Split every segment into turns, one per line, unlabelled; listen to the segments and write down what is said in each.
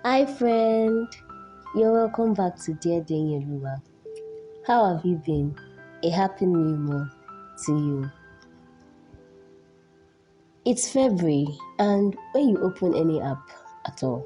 Hi friend, you're welcome back to Dear Denyeluwa. How have you been? A happy new month to you. It's February, and when you open any app at all,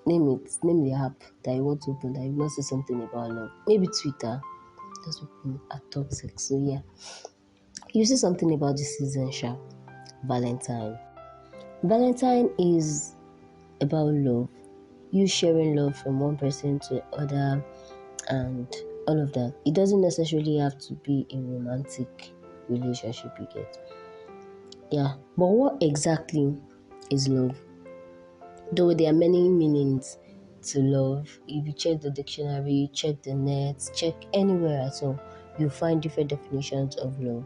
name the app that you want to open that you want to say something about love. Maybe Twitter, just open a toxic. So yeah, you see something about this season, Valentine. Valentine is about love. You sharing love from one person to the other and all of that. It doesn't necessarily have to be a romantic relationship, you get. Yeah, but what exactly is love? Though there are many meanings to love, if you check the dictionary, check the net, check anywhere at all, you find different definitions of love.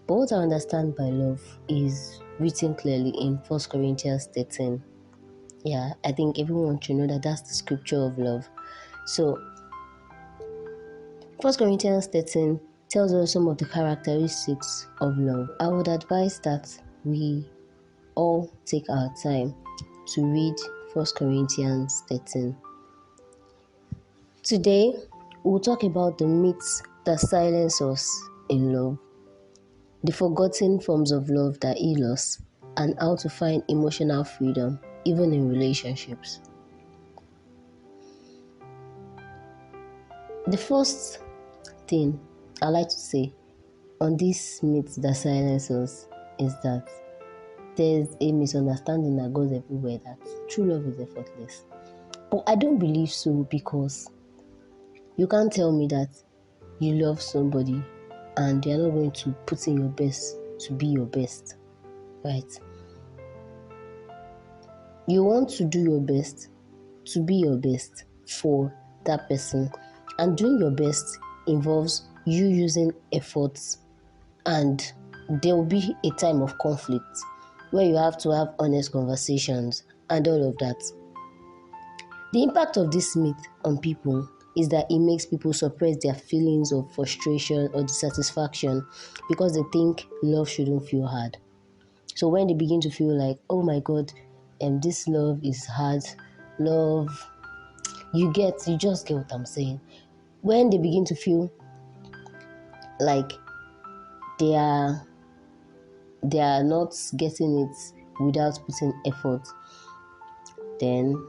But what I understand by love is written clearly in 1 Corinthians 13. Yeah, I think everyone should know that that's the scripture of love. So 1 Corinthians 13 tells us some of the characteristics of love. I would advise that we all take our time to read 1 Corinthians 13. Today, we'll talk about the myths that silence us in love, the forgotten forms of love that heal us, and how to find emotional freedom even in relationships. The first thing I like to say on this myth that silence us is that there's a misunderstanding that goes everywhere that true love is effortless. But I don't believe so, because you can't tell me that you love somebody and they're not going to put in your best to be your best, right? You want to do your best to be your best for that person, and doing your best involves you using efforts, and there will be a time of conflict where you have to have honest conversations and all of that. The impact of this myth on people is that it makes people suppress their feelings of frustration or dissatisfaction because they think love shouldn't feel hard. So when they begin to feel like, oh my God, this love is hard, love, you just get what I'm saying. When they begin to feel like they are not getting it without putting effort, then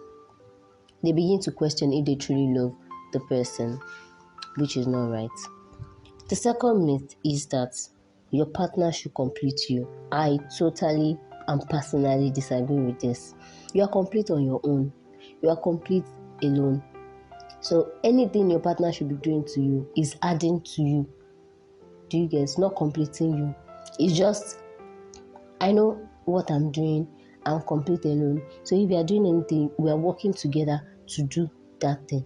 they begin to question if they truly love the person, which is not right. The second myth is that your partner should complete you. I totally and personally disagree with this. You are complete on your own. You are complete alone. So anything your partner should be doing to you is adding to you. Do you get? It's not completing you. It's just, I know what I'm doing. I'm complete alone. So if you are doing anything, we are working together to do that thing.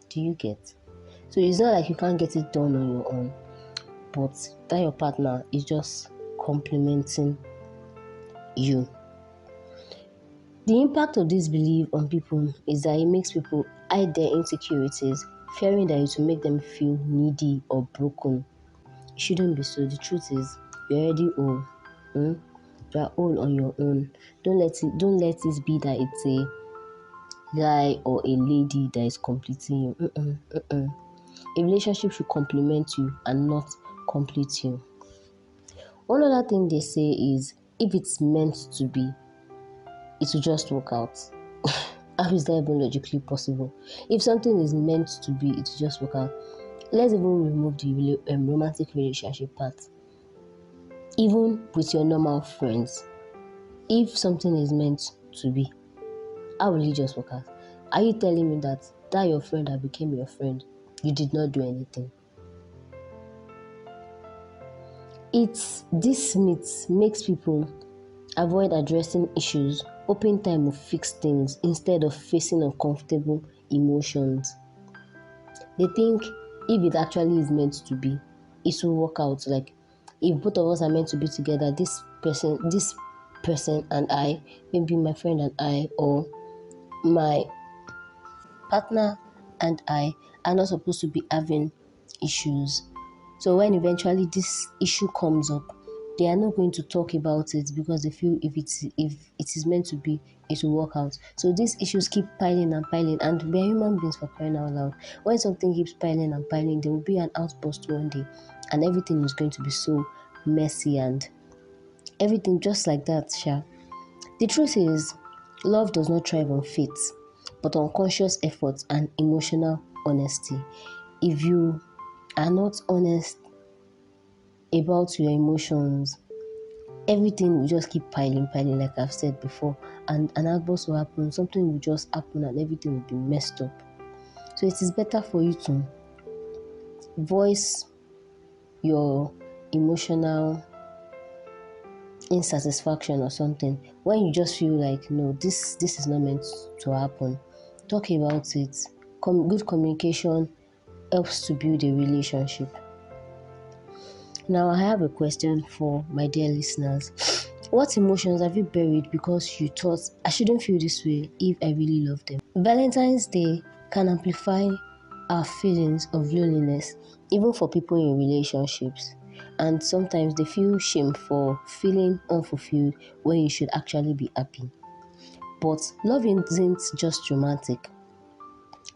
Do you get? So it's not like you can't get it done on your own, but that your partner is just complementing you. The impact of this belief on people is that it makes people hide their insecurities, fearing that it will make them feel needy or broken. It shouldn't be so. The truth is, you're already whole. You are whole on your own. Don't let it be that it's a guy or a lady that is completing you. A relationship should complement you and not complete you. One other thing they say is, if it's meant to be, it will just work out. How is that even logically possible? If something is meant to be, it will just work out. Let's even remove the romantic relationship part. Even with your normal friends, if something is meant to be, how will it just work out? Are you telling me that your friend that became your friend, you did not do anything? This myth makes people avoid addressing issues, open time to fix things instead of facing uncomfortable emotions. They think if it actually is meant to be, it will work out. Like, if both of us are meant to be together, this person and I, maybe my friend and I, or my partner and I, are not supposed to be having issues. So when eventually this issue comes up, They are not going to talk about it because they feel if it is meant to be, it will work out. So these issues keep piling and piling, and we are human beings, for crying out loud. When something keeps piling and piling, there will be an outburst one day, and everything is going to be so messy and everything just like that, Sha. The truth is, love does not thrive on faith, but on conscious effort and emotional honesty. If you are not honest about your emotions, everything will just keep piling, like I've said before, and an outburst will happen, something will just happen, and everything will be messed up. So it is better for you to voice your emotional insatisfaction or something when you just feel like, no, this is not meant to happen. Talk about it. Good communication helps to build a relationship. Now I have a question for my dear listeners. What emotions have you buried because you thought, I shouldn't feel this way if I really love them? Valentine's Day can amplify our feelings of loneliness, even for people in relationships. And sometimes they feel shame for feeling unfulfilled when you should actually be happy. But love isn't just romantic.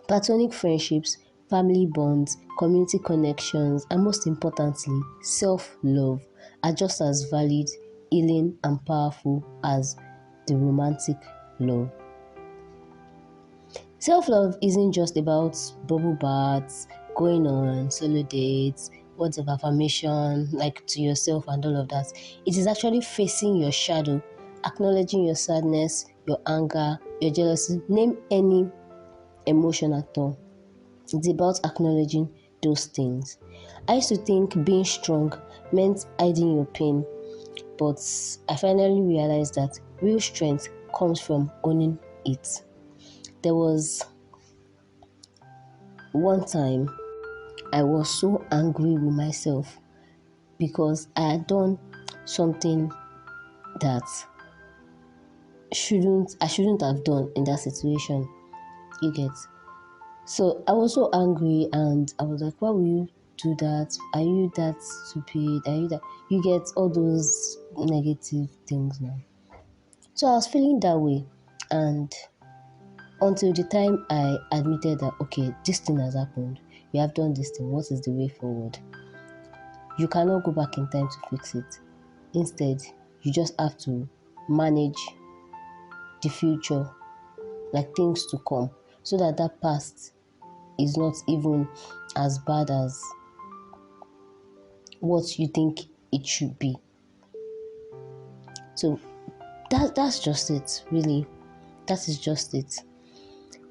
Platonic friendships, family bonds, community connections, and most importantly, self-love are just as valid, healing, and powerful as the romantic love. Self-love isn't just about bubble baths, going on solo dates, words of affirmation, like to yourself and all of that. It is actually facing your shadow, acknowledging your sadness, your anger, your jealousy, name any emotion at all. It's about acknowledging those things. I used to think being strong meant hiding your pain, but I finally realized that real strength comes from owning it. There was one time I was so angry with myself because I had done something that I shouldn't have done in that situation. You get. So I was so angry and I was like, why will you do that? Are you that stupid? Are you that? You get all those negative things now. So I was feeling that way, and until the time I admitted that, okay, this thing has happened. You have done this thing. What is the way forward? You cannot go back in time to fix it. Instead, you just have to manage the future, like things to come, so that that past is not even as bad as what you think it should be. So that's just it, really. That is just it.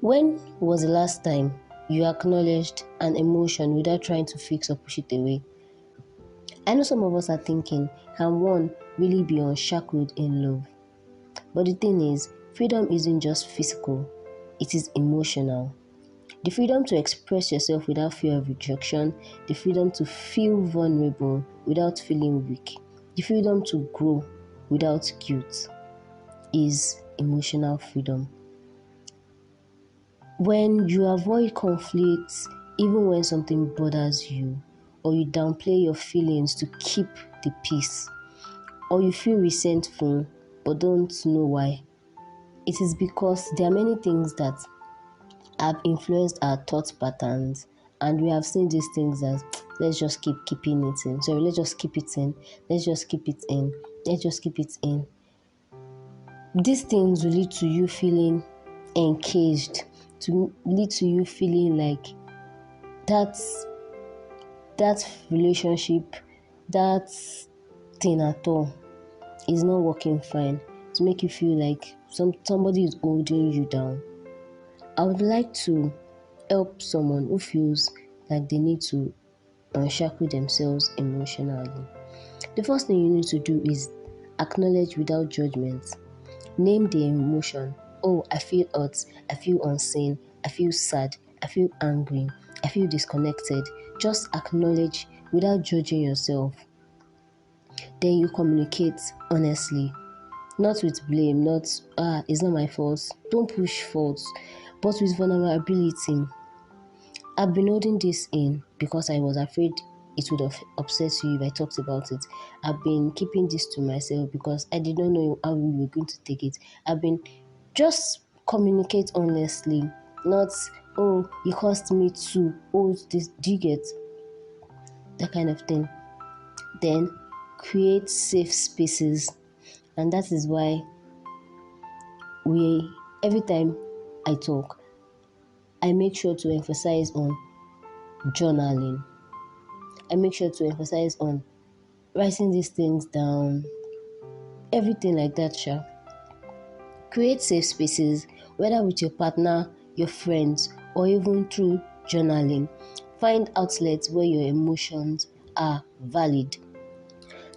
When was the last time you acknowledged an emotion without trying to fix or push it away? I know some of us are thinking, can one really be unshackled in love? But the thing is, freedom isn't just physical, it is emotional. The freedom to express yourself without fear of rejection, the freedom to feel vulnerable without feeling weak, the freedom to grow without guilt is emotional freedom. When you avoid conflicts, even when something bothers you, or you downplay your feelings to keep the peace, or you feel resentful but don't know why, it is because there are many things that have influenced our thought patterns, and we have seen these things as let's just keeping it in. Sorry, let's just keep it in. Let's just keep it in. Let's just keep it in. These things will lead to you feeling encaged, to lead to you feeling like that relationship, that thing at all is not working fine. To make you feel like somebody is holding you down. I would like to help someone who feels like they need to unshackle themselves emotionally. The first thing you need to do is acknowledge without judgment. Name the emotion. Oh, I feel hurt, I feel unseen, I feel sad, I feel angry, I feel disconnected. Just acknowledge without judging yourself. Then you communicate honestly. Not with blame, not, it's not my fault. Don't push faults, but with vulnerability. I've been holding this in because I was afraid it would have upset you if I talked about it. I've been keeping this to myself because I did not know how you were going to take it. I've been just communicate honestly, not, oh, you cost me two, oh, this, do you get that kind of thing? Then create safe spaces, and that is why we every time I talk, I make sure to emphasize on journaling. I make sure to emphasize on writing these things down, everything like that, sha. Create safe spaces, whether with your partner, your friends, or even through journaling. Find outlets where your emotions are valid.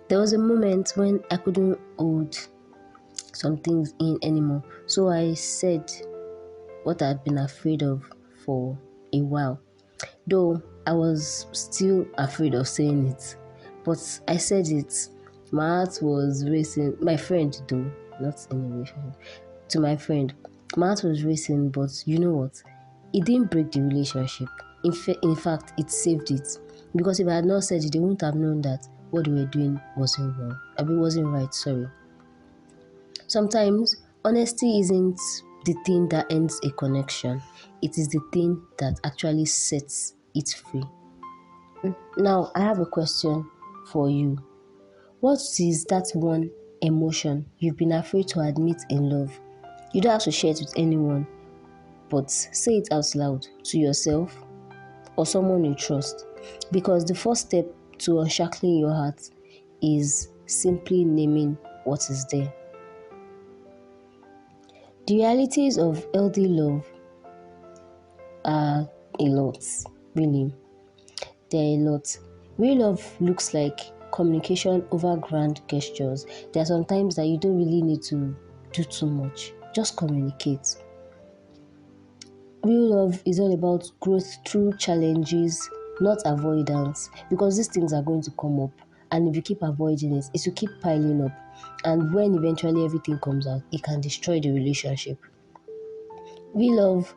There was a moment when I couldn't hold some things in anymore, so I said what I'd been afraid of for a while. Though I was still afraid of saying it, but I said it. My heart was racing. My friend, though, not in a relationship, to my friend, my heart was racing, but you know what? It didn't break the relationship. In fact, it saved it. Because if I had not said it, they wouldn't have known that what they were doing wasn't wrong. I mean, wasn't right, sorry. Sometimes honesty isn't the thing that ends a connection, it is the thing that actually sets it free. Now, I have a question for you. What is that one emotion you've been afraid to admit in love? You don't have to share it with anyone, but say it out loud to yourself or someone you trust. Because the first step to unshackling your heart is simply naming what is there. The realities of healthy love are a lot, really. There are a lot. Real love looks like communication over grand gestures. There are some times that you don't really need to do too much. Just communicate. Real love is all about growth through challenges, not avoidance, because these things are going to come up. And if you keep avoiding it, it will keep piling up. And when eventually everything comes out, it can destroy the relationship. Real love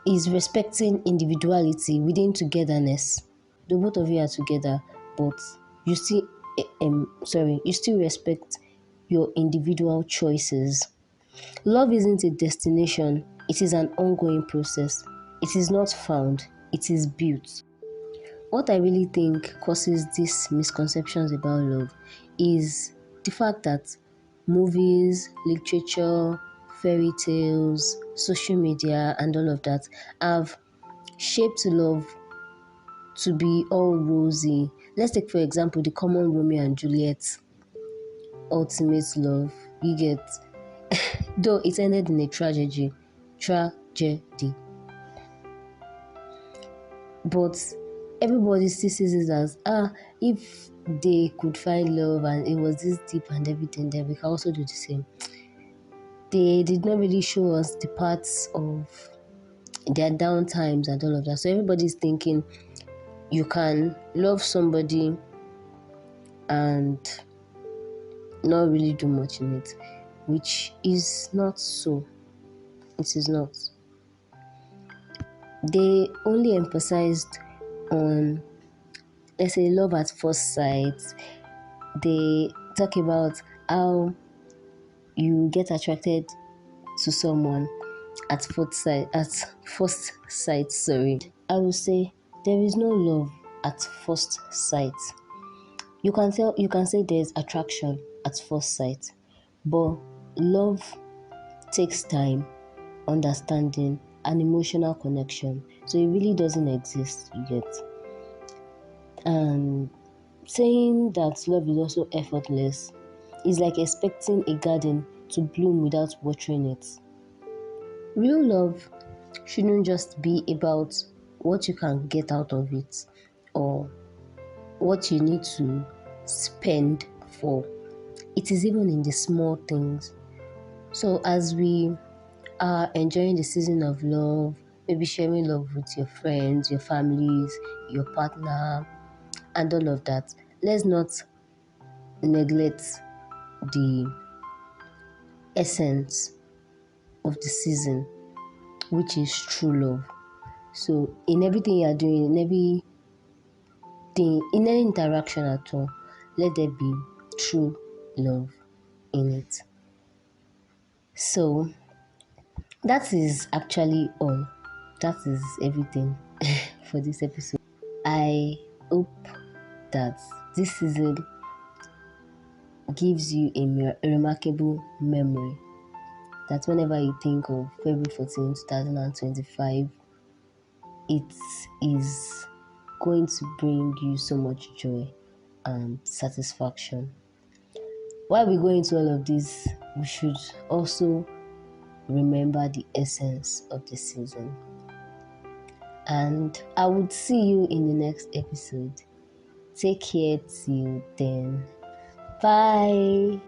is respecting individuality within togetherness. The both of you are together, but you still, you still respect your individual choices. Love isn't a destination; it is an ongoing process. It is not found; it is built. What I really think causes these misconceptions about love is the fact that movies, literature, fairy tales, social media, and all of that have shaped love to be all rosy. Let's take, for example, the common Romeo and Juliet ultimate love. You get, though it ended in a tragedy. Tragedy. But everybody still sees it as, if they could find love and it was this deep and everything, then we can also do the same. They did not really show us the parts of their down times and all of that. So everybody's thinking you can love somebody and not really do much in it, which is not so. It is not. They only emphasized on, let's say, love at first sight. They talk about how you get attracted to someone at first sight. Sorry, I will say there is no love at first sight. You can say there's attraction at first sight, but love takes time, understanding, and emotional connection. So it really doesn't exist yet. And saying that love is also effortless is like expecting a garden to bloom without watering it. Real love shouldn't just be about what you can get out of it or what you need to spend for. It is even in the small things. So as we are enjoying the season of love, maybe sharing love with your friends, your families, your partner, and all of that, let's not neglect the essence of the season, which is true love. So in everything you are doing, in every thing, in any interaction at all, let there be true love in it. So that is actually all. That is everything for this episode. I hope that this season gives you a remarkable memory, that whenever you think of February 14, 2025, it is going to bring you so much joy and satisfaction. While we go into all of this, we should also remember the essence of the season. And I would see you in the next episode. Take care till then. Bye.